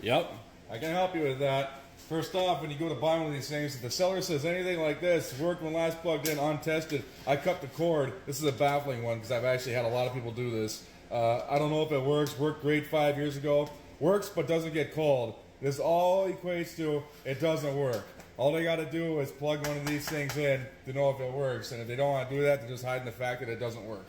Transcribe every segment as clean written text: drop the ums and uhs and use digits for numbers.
Yep, I can help you with that. First off, when you go to buy one of these things, if the seller says anything like this, worked when last plugged in, untested, I cut the cord. This is a baffling one because I've actually had a lot of people do this. I don't know if it works. Worked great 5 years ago. Works but doesn't get cold. This all equates to it doesn't work. All they got to do is plug one of these things in to know if it works. And if they don't want to do that, they're just hiding the fact that it doesn't work.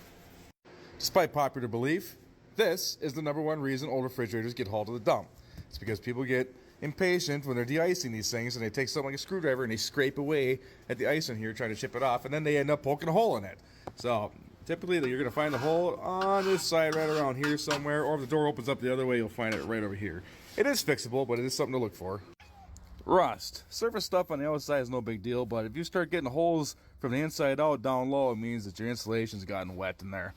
Despite popular belief, this is the #1 reason old refrigerators get hauled to the dump. It's because people get impatient when they're de-icing these things and they take something like a screwdriver and they scrape away at the ice in here trying to chip it off, and then they end up poking a hole in it. So typically you're going to find the hole on this side right around here somewhere, or if the door opens up the other way, you'll find it right over here. It is fixable, but it is something to look for. Rust. Surface stuff on the outside is no big deal, but if you start getting holes from the inside out down low, it means that your insulation's gotten wet in there.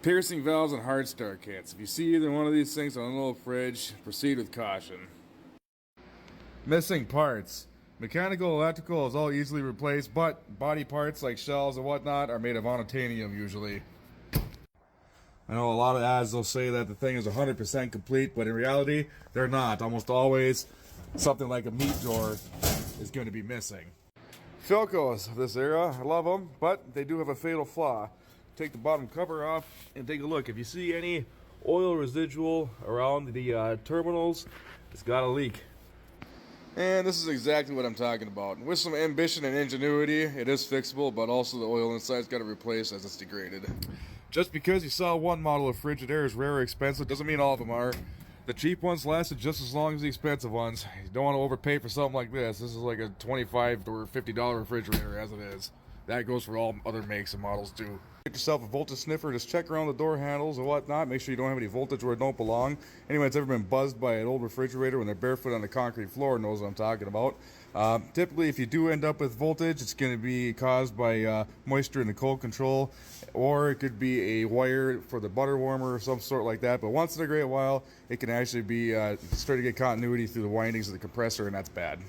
Piercing valves and hard start kits. If you see either one of these things on an old fridge, proceed with caution. Missing parts. Mechanical, electrical is all easily replaced, but body parts like shells and whatnot are made of unobtainium usually. I know a lot of ads will say that the thing is 100% complete, but in reality, they're not. Almost always, something like a meat drawer is going to be missing. Philcos of this era, I love them, but they do have a fatal flaw. Take the bottom cover off and take a look. If you see any oil residual around the terminals, it's got a leak. And this is exactly what I'm talking about. With some ambition and ingenuity, it is fixable, but also the oil inside's got to replace as it's degraded. Just because you saw one model of Frigidaire is rare or expensive doesn't mean all of them are. The cheap ones lasted just as long as the expensive ones. You don't want to overpay for something like this. This is like a $25 or $50 refrigerator as it is. That goes for all other makes and models too. Get yourself a voltage sniffer, just check around the door handles and whatnot, make sure you don't have any voltage where it don't belong. Anyone that's ever been buzzed by an old refrigerator when they're barefoot on the concrete floor knows what I'm talking about. Typically, if you do end up with voltage, it's going to be caused by moisture in the cold control, or it could be a wire for the butter warmer or some sort like that. But once in a great while, it can actually be start to get continuity through the windings of the compressor, and that's bad.